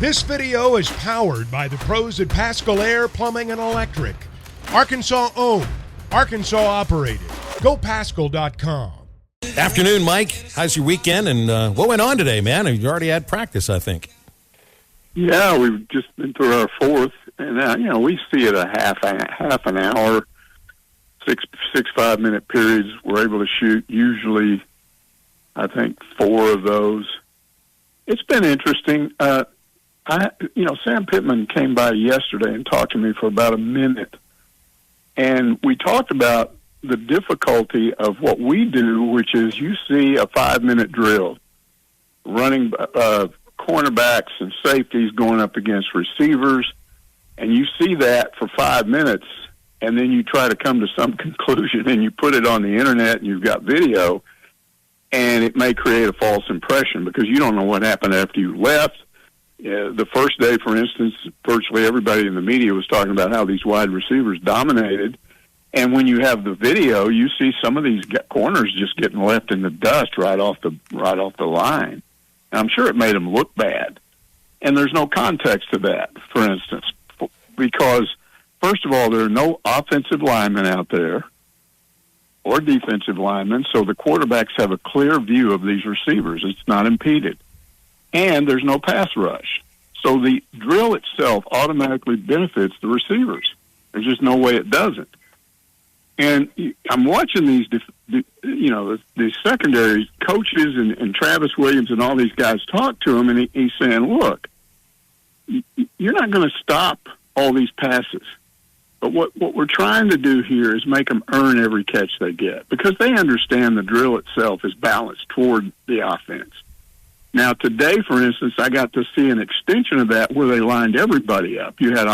This video is powered by the pros at Pascal Air Plumbing and Electric. Arkansas owned, Arkansas operated. GoPascal.com. Afternoon, Mike. How's your weekend? And what went on today, man? You already had practice, I think. Yeah, we've just been through our fourth, and we see it a half an hour, 5-minute periods. We're able to shoot usually, I think, 4 of those. It's been interesting. Sam Pittman came by yesterday and talked to me for about a minute, and we talked about the difficulty of what we do, which is you see a 5-minute drill, running cornerbacks and safeties going up against receivers, and you see that for 5 minutes, and then you try to come to some conclusion, and you put it on the internet, and you've got video, and it may create a false impression because you don't know what happened after you left. The first day, for instance, virtually everybody in the media was talking about how these wide receivers dominated. And when you have the video, you see some of these corners just getting left in the dust right off the line. And I'm sure it made them look bad. And there's no context to that, for instance, because, first of all, there are no offensive linemen out there or defensive linemen, so the quarterbacks have a clear view of these receivers. It's not impeded. And there's no pass rush. So the drill itself automatically benefits the receivers. There's just no way it doesn't. And I'm watching these secondary coaches and Travis Williams and all these guys talk to him, and he's saying, look, you're not going to stop all these passes. But what we're trying to do here is make them earn every catch they get because they understand the drill itself is balanced toward the offense. Now, today, for instance, I got to see an extension of that where they lined everybody up. You had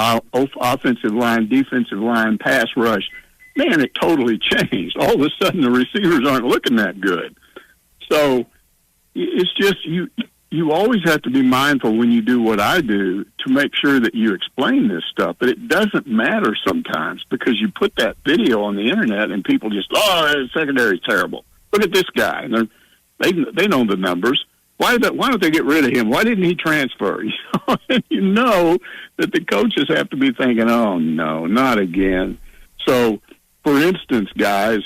offensive line, defensive line, pass rush. Man, it totally changed. All of a sudden, the receivers aren't looking that good. So it's just you always have to be mindful when you do what I do to make sure that you explain this stuff. But it doesn't matter sometimes because you put that video on the internet and people just, the secondary's terrible. Look at this guy. And they know the numbers. Why don't they get rid of him? Why didn't he transfer? You know that the coaches have to be thinking, oh, no, not again. So, for instance, guys,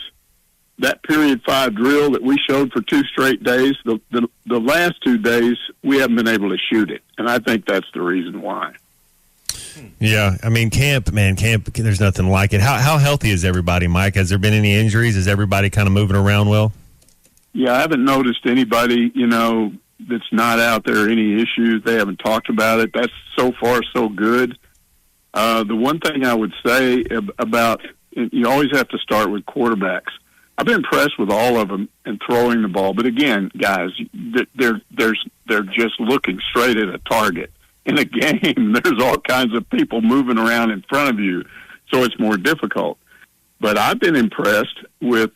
that period 5 drill that we showed for 2 straight days, the last 2 days, we haven't been able to shoot it. And I think that's the reason why. Yeah, I mean, camp, there's nothing like it. How healthy is everybody, Mike? Has there been any injuries? Is everybody kind of moving around well? Yeah, I haven't noticed anybody, that's not out there, any issues. They haven't talked about it. That's so far so good. The one thing I would say about, you always have to start with quarterbacks. I've been impressed with all of them in throwing the ball. But again, guys, they're just looking straight at a target. In a game, there's all kinds of people moving around in front of you, so it's more difficult. But I've been impressed with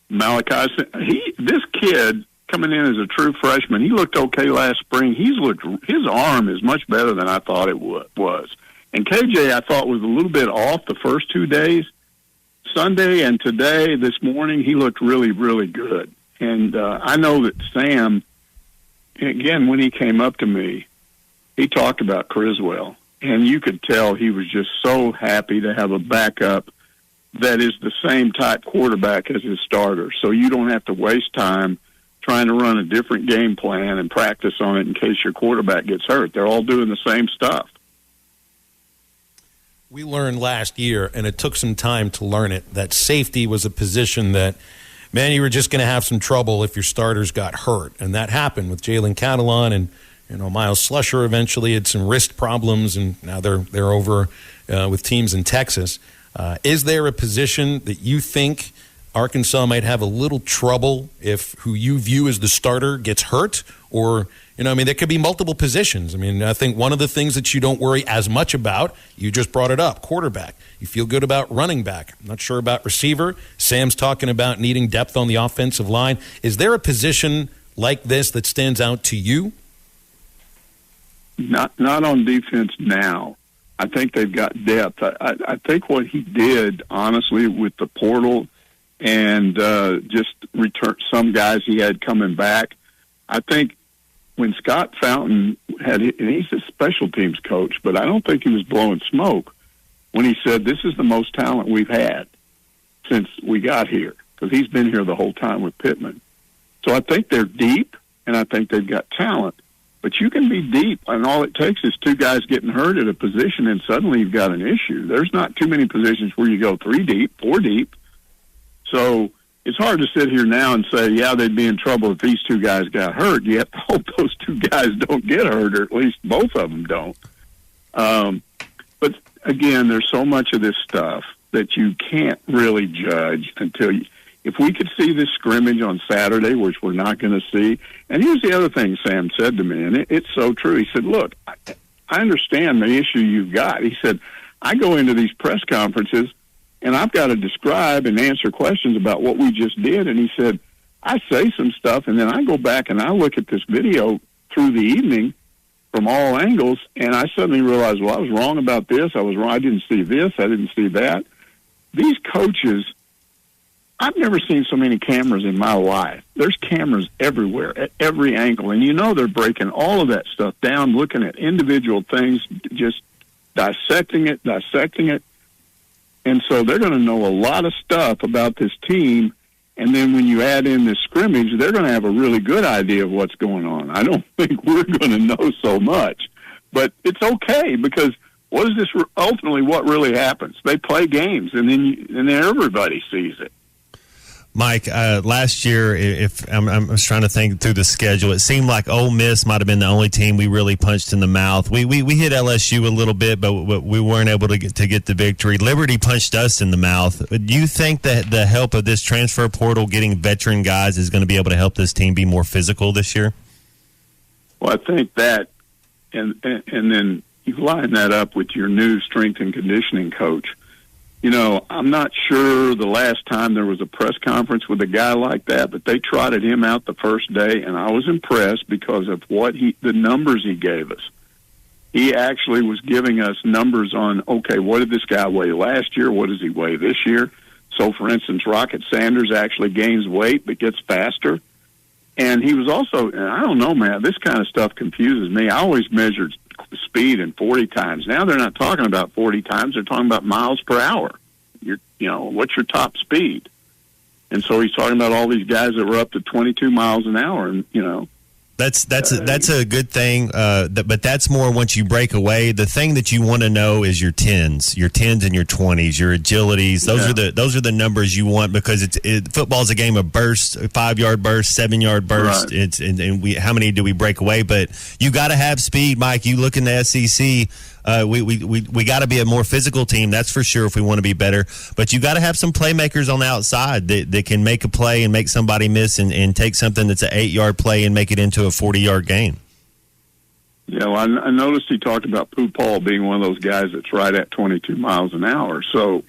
Malachi. This kid coming in as a true freshman, he looked okay last spring. His arm is much better than I thought it was. And KJ, I thought, was a little bit off the first 2 days. Sunday and today, this morning, he looked really, really good. And I know that Sam, again, when he came up to me, he talked about Criswell. And you could tell he was just so happy to have a backup that is the same type quarterback as his starter. So you don't have to waste time trying to run a different game plan and practice on it in case your quarterback gets hurt. They're all doing the same stuff. We learned last year, and it took some time to learn it, that safety was a position that, man, you were just going to have some trouble if your starters got hurt. And that happened with Jalen Catalon and, Miles Slusher eventually had some wrist problems, and now they're over with teams in Texas. Is there a position that you think Arkansas might have a little trouble if who you view as the starter gets hurt? Or, there could be multiple positions. I think one of the things that you don't worry as much about, you just brought it up, quarterback. You feel good about running back. I'm not sure about receiver. Sam's talking about needing depth on the offensive line. Is there a position like this that stands out to you? Not on defense now. I think they've got depth. I think what he did, honestly, with the portal and just return some guys he had coming back, I think when Scott Fountain and he's a special teams coach, but I don't think he was blowing smoke when he said this is the most talent we've had since we got here, because he's been here the whole time with Pittman. So I think they're deep, and I think they've got talent. But you can be deep, and all it takes is two guys getting hurt at a position, and suddenly you've got an issue. There's not too many positions where you go 3 deep, 4 deep. So it's hard to sit here now and say, yeah, they'd be in trouble if these two guys got hurt. You have to hope those two guys don't get hurt, or at least both of them don't. But, again, there's so much of this stuff that you can't really judge until you – if we could see this scrimmage on Saturday, which we're not going to see. And here's the other thing Sam said to me, and it's so true. He said, look, I understand the issue you've got. He said, I go into these press conferences, and I've got to describe and answer questions about what we just did. And he said, I say some stuff, and then I go back and I look at this video through the evening from all angles, and I suddenly realized, well, I was wrong about this. I was wrong. I didn't see this. I didn't see that. These coaches, I've never seen so many cameras in my life. There's cameras everywhere at every angle, and they're breaking all of that stuff down, looking at individual things, just dissecting it. And so they're going to know a lot of stuff about this team, and then when you add in this scrimmage, they're going to have a really good idea of what's going on. I don't think we're going to know so much, but it's okay, because what is this ultimately what really happens? They play games, and then everybody sees it. Mike, last year, if I'm just trying to think through the schedule, it seemed like Ole Miss might have been the only team we really punched in the mouth. We hit LSU a little bit, but we weren't able to get the victory. Liberty punched us in the mouth. Do you think that the help of this transfer portal, getting veteran guys, is going to be able to help this team be more physical this year? Well, I think that, and then you line that up with your new strength and conditioning coach. I'm not sure the last time there was a press conference with a guy like that, but they trotted him out the first day, and I was impressed because of the numbers he gave us. He actually was giving us numbers on, okay, what did this guy weigh last year? What does he weigh this year? So, for instance, Rocket Sanders actually gains weight but gets faster. And he was also, and I don't know, man, this kind of stuff confuses me. I always measured speed in 40 times. Now they're not talking about 40 times. They're talking about miles per hour. What's your top speed? And so he's talking about all these guys that were up to 22 miles an hour. And, That's a good thing, but that's more once you break away. The thing that you want to know is your 10s and your 20s, your agilities. Those are the numbers you want, because football's a game of bursts, 5-yard bursts, 7-yard bursts. Right. How many do we break away? But you got to have speed, Mike. You look in the SEC. We got to be a more physical team, that's for sure, if we want to be better. But you got to have some playmakers on the outside that can make a play and make somebody miss and take something that's an 8-yard play and make it into a 40-yard gain. Yeah, well, I noticed he talked about Pooh Paul being one of those guys that's right at 22 miles an hour. So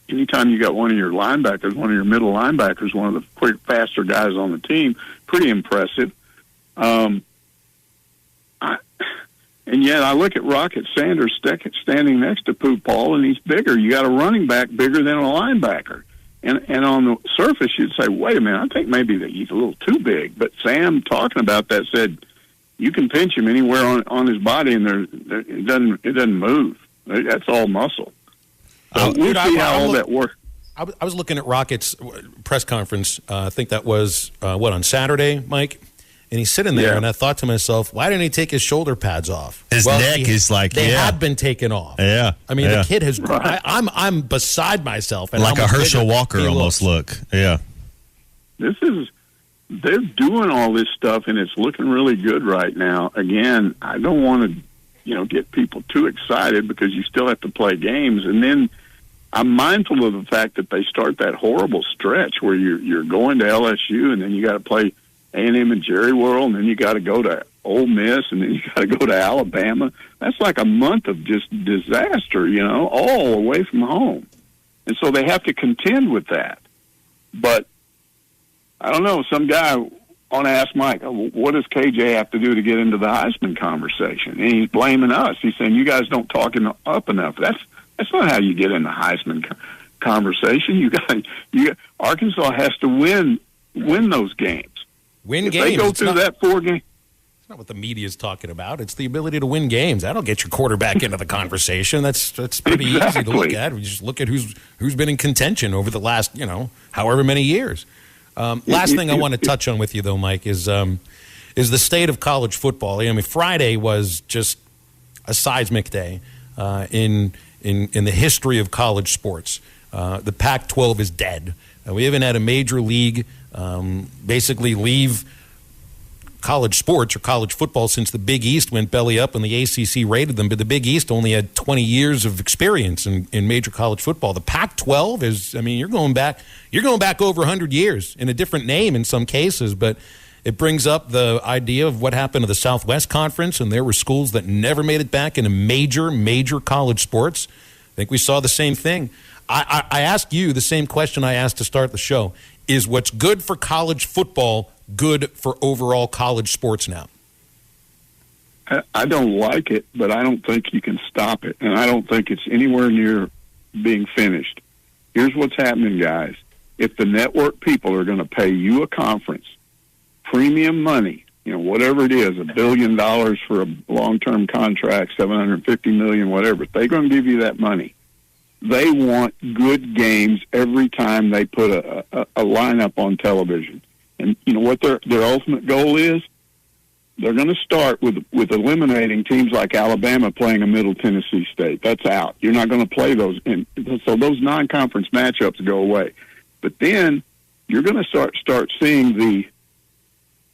anytime you got one of your linebackers, one of your middle linebackers, one of the quick, faster guys on the team, pretty impressive. And yet I look at Rocket Sanders standing next to Pooh Paul, and he's bigger. You got a running back bigger than a linebacker. And on the surface, you'd say, wait a minute, I think maybe that he's a little too big. But Sam, talking about that, said you can pinch him anywhere on his body, and it doesn't move. That's all muscle. So we'll see how all that works. I was looking at Rocket's press conference. I think that was, on Saturday, Mike? And he's sitting there, and I thought to myself, why didn't he take his shoulder pads off? His neck is like, they had been taken off. Yeah. I mean, the kid has, I'm beside myself. And like a Herschel Walker almost look. Yeah. They're doing all this stuff, and it's looking really good right now. Again, I don't want to, get people too excited, because you still have to play games. And then I'm mindful of the fact that they start that horrible stretch where you're going to LSU, and then you got to play A&M and Jerry World, and then you got to go to Ole Miss, and then you got to go to Alabama. That's like a month of just disaster, all away from home. And so they have to contend with that. But I don't know, some guy on Ask Mike, what does KJ have to do to get into the Heisman conversation? And he's blaming us. He's saying, you guys don't talk up enough. That's not how you get in the Heisman conversation. Arkansas has to win those games. Win if games. They go through that 4 game. It's not what the media is talking about. It's the ability to win games. That'll get your quarterback into the conversation. That's pretty easy to look at. We just look at who's been in contention over the last, however many years. Last thing I want to touch on with you, though, Mike, is the state of college football. I mean, Friday was just a seismic day in the history of college sports. The Pac-12 is dead. We haven't had a major league basically leave college sports or college football since the Big East went belly up and the ACC raided them. But the Big East only had 20 years of experience in major college football. The Pac-12 is, you're going back over 100 years in a different name in some cases, but it brings up the idea of what happened to the Southwest Conference, and there were schools that never made it back into major college sports. I think we saw the same thing. I asked you the same question I asked to start the show. Is what's good for college football good for overall college sports now? I don't like it, but I don't think you can stop it, and I don't think it's anywhere near being finished. Here's what's happening, guys. If the network people are going to pay you a conference, premium money, whatever it is, $1 billion for a long-term contract, $750 million, whatever, if they're going to give you that money, they want good games every time they put a lineup on television. And you know what their ultimate goal is? They're going to start with eliminating teams like Alabama playing a Middle Tennessee State. That's out. You're not going to play those. So those non-conference matchups go away. But then you're going to start seeing the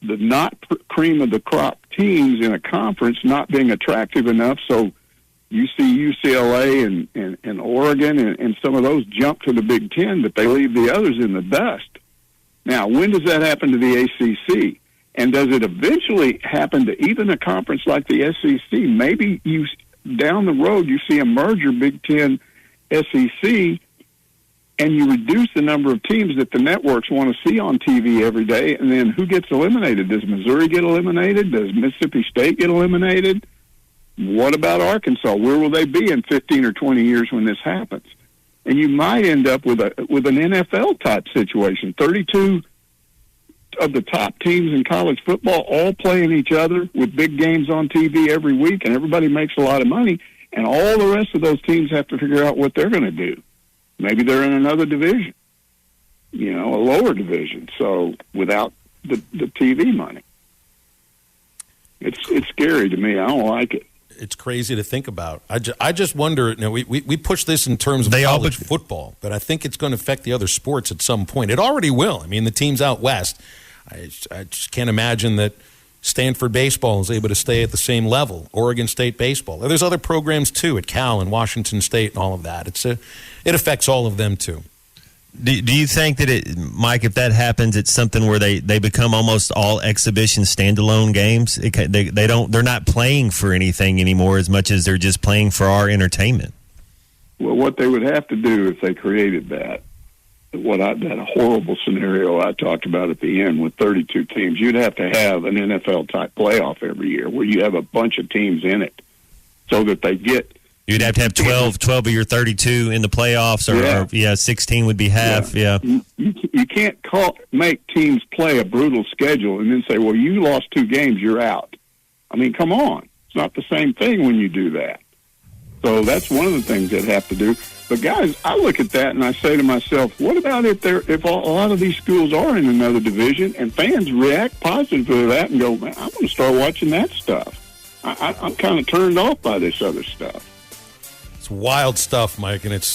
not cream of the crop teams in a conference not being attractive enough. So you see UCLA and Oregon and some of those jump to the Big Ten, but they leave the others in the dust. Now, when does that happen to the ACC? And does it eventually happen to even a conference like the SEC? Maybe down the road you see a merger Big Ten SEC, and you reduce the number of teams that the networks want to see on TV every day, and then who gets eliminated? Does Missouri get eliminated? Does Mississippi State get eliminated? What about Arkansas? Where will they be in 15 or 20 years when this happens? And you might end up with an NFL-type situation. 32 of the top teams in college football all playing each other with big games on TV every week, and everybody makes a lot of money, and all the rest of those teams have to figure out what they're going to do. Maybe they're in another division, a lower division, so without the TV money. It's scary to me. I don't like it. It's crazy to think about. I just wonder, we push this in terms of college football, but I think it's going to affect the other sports at some point. It already will. The teams out west, I just can't imagine that Stanford baseball is able to stay at the same level. Oregon State baseball. There's other programs, too, at Cal and Washington State and all of that. It affects all of them, too. Do you think that Mike, if that happens, it's something where they become almost all exhibition standalone games? They're not playing for anything anymore as much as they're just playing for our entertainment. Well, what they would have to do if they created that horrible scenario I talked about at the end with 32 teams, you'd have to have an NFL type playoff every year where you have a bunch of teams in it, so that they get. You'd have to have 12 of your 32 in the playoffs, or 16 would be half. Yeah. You can't make teams play a brutal schedule and then say, well, you lost 2 games, you're out. Come on. It's not the same thing when you do that. So that's one of the things they'd have to do. But, guys, I look at that and I say to myself, what about if a lot of these schools are in another division and fans react positively to that and go, man, I want to start watching that stuff. I'm kind of turned off by this other stuff. It's wild stuff, Mike, and it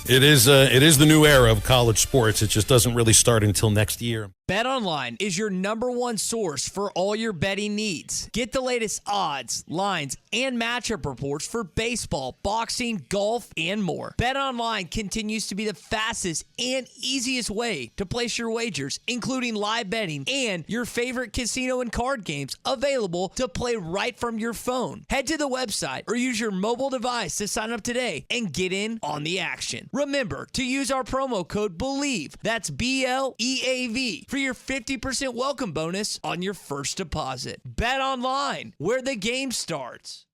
is the new era of college sports. It just doesn't really start until next year. BetOnline is your #1 source for all your betting needs. Get the latest odds, lines, and matchup reports for baseball, boxing, golf, and more. BetOnline continues to be the fastest and easiest way to place your wagers, including live betting and your favorite casino and card games available to play right from your phone. Head to the website or use your mobile device to sign up today and get in on the action. Remember to use our promo code BELIEVE, that's BLEAV, for your 50% welcome bonus on your first deposit. Bet online, where the game starts.